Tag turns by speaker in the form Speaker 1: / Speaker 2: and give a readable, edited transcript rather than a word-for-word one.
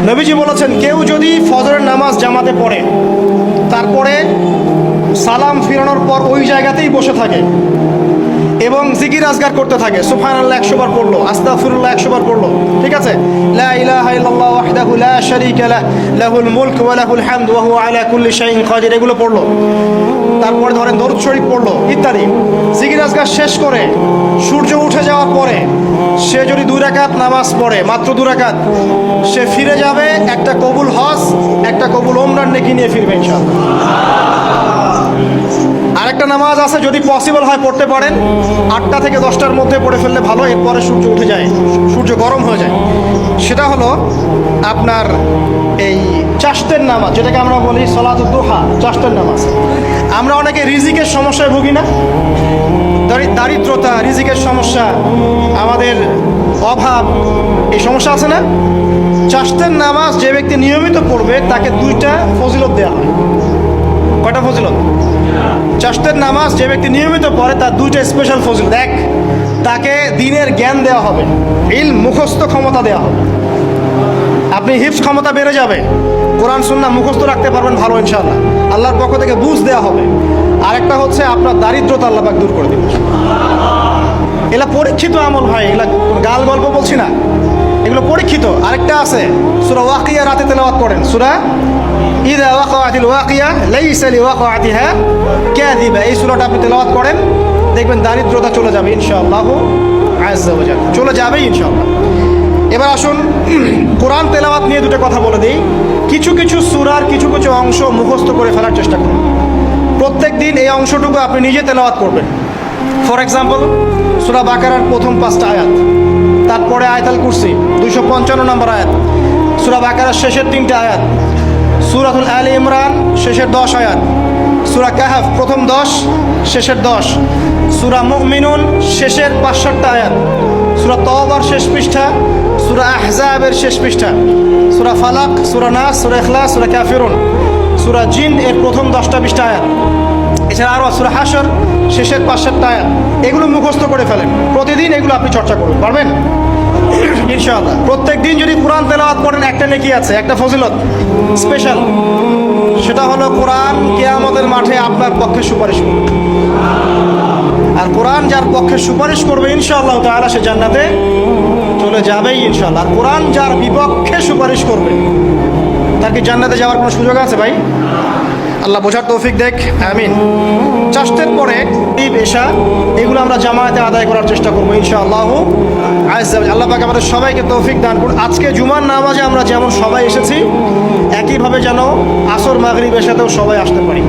Speaker 1: নবীজি বলেছেন, কেউ যদি ফজরের নামাজ জামাতে পড়ে তারপরে সালাম ফিরানোর পর ওই জায়গাতেই বসে থাকে এবং জিকির আজগার করতে থাকে, সুবহানাল্লাহ 100 বার পড়লো, আস্তাগফিরুল্লাহ 100 বার পড়লো, ঠিক আছে, লা ইলাহা ইল্লাল্লাহ ওয়াহদাহু লা শারীকা লাহু লাহুল মুলকু ওয়া লাহুল হামদু ওয়া হুয়া আলা কুল্লি শাইইন কাদির, এগুলো পড়লো, তারপরে ধরেন দরুদ শরীফ পড়লো ইত্যাদি। জিকির আজগার শেষ করে সূর্য উঠে যাওয়ার পরে সে যদি 2 রাকাত নামাজ পড়ে, মাত্র 2 রাকাত, সে ফিরে যাবে একটা কবুল হজ, একটা কবুল ওমরার নেকি নিয়ে ফিরবে ইনশাআল্লাহ। আরেকটা নামাজ আছে, যদি পসিবল হয় পড়তে পারেন, 8টা থেকে 10টার মধ্যে পড়ে ফেললে ভালো, এরপরে সূর্য উঠে যায়, সূর্য গরম হয়ে যায়। সেটা হলো আপনার এই চাশতের নামাজ, যেটাকে আমরা বলি সলাতুদ দুহা, চাশতের নামাজ। আমরা অনেকে রিজিকের সমস্যায় ভুগি না, দারিদ্রতা, রিজিকের সমস্যা, আমাদের অভাব, এই সমস্যা আছে না? চাশতের নামাজ যে ব্যক্তি নিয়মিত পড়বে তাকে 2টা ফজিলত দেওয়া হয়। কয়টা ফজিলত? চাশতের নামাজ যে ব্যক্তি নিয়মিত পড়ে তার 2টা স্পেশাল ফজিলত। এক, তাকে দ্বীনের জ্ঞান দেওয়া হবে, ইলম মুখস্থ ক্ষমতা দেওয়া হবে, আপনি হিফজ ক্ষমতা বেড়ে যাবে, কোরআন সুন্নাহ মুখস্থ রাখতে পারবেন ভালো ইনশাআল্লাহ, আল্লাহর পক্ষ থেকে বুঝ দেওয়া হবে। আরেকটা হচ্ছে আপনার দারিদ্রতা আল্লাহ পাক দূর করে দিবেন। এগুলা পরীক্ষিত আমল ভাই, এগুলা গাল গল্প বলছি না, এগুলো পরীক্ষিত। আরেকটা আছে, সূরা ওয়াকিয়া রাতে তেলাওয়াত করেন, সূরা ইযা ওয়াকাআতিল ওয়াকিয়া লাইসা লিওয়াকাআতিহা কাযিবা, এই সূরাটা আপনি তেলাওয়াত করেন, দেখবেন দারিদ্রতা চলে যাবে ইনশাআল্লাহ আযজা ওয়া জাল্লা, চলে যাবে ইনশাআল্লাহ। এবার আসুন কোরআন তেলাওয়াত নিয়ে 2টা কথা বলে দিই। কিছু কিছু সূরার কিছু কিছু অংশ মুখস্থ করে ফেলার চেষ্টা করুন। প্রত্যেক দিন এই অংশটুকু আপনি নিজে তেলাওয়াত করবেন। ফর এক্সাম্পল, সূরা বাকারার প্রথম 5টা আয়াত, তারপরে আয়াতুল কুরসি 255 নম্বর আয়াত, সূরা বাকারার শেষের 3টা আয়াত, সূরাতুল আলে ইমরান শেষের 10 আয়াত, সূরা কাহফ প্রথম 10 শেষের 10, সূরা মুমিনুন শেষের 65টা আয়াত, সূরা তাওবার শেষ পৃষ্ঠা, সূরা আহজাবের শেষ পৃষ্ঠা, সূরা ফালাক, সূরা নাস, সূরা ইখলাস, সূরা কাফিরুন, সূরা জিন এর প্রথম 10টা 20টা আয়াত, এছাড়া আরও সূরা হাশর শেষের 5-7টা আয়াত। এগুলো মুখস্থ করে ফেলেন, প্রতিদিন এগুলো আপনি চর্চা করুন, পারবেন ইনশাআল্লাহ। প্রত্যেক দিন যদি কোরআন তেলাওয়াত করেন একটা নেকি আছে, একটা ফজিলত স্পেশাল, সেটা হলো কোরআন কিয়ামতের মাঠে আপনার পক্ষে সুপারিশ করবে। আর কোরআন যার পক্ষে সুপারিশ করবে ইনশাআল্লাহ তাআলা সে জান্নাতে চলে যাবেই ইনশাআল্লাহ। আর কোরআন যার বিপক্ষে সুপারিশ করবে তার কি জান্নাতে যাওয়ার কোনো সুযোগ আছে ভাই? আল্লাহ বোঝার তৌফিক দেখ, আমিন। চাশতের পরে ঈদ এশা এগুলো আমরা জামায়াতে আদায় করার চেষ্টা করবো ইনশাআল্লাহ আযজা ওয়া জাল্লা। আল্লাহ পাক আমাদের সবাইকে তৌফিক দান করুন। আজকে জুমার নামাজে আমরা যেমন সবাই এসেছি, একইভাবে যেন আসর মাগরিব এশাতেও সবাই আসতে পারি।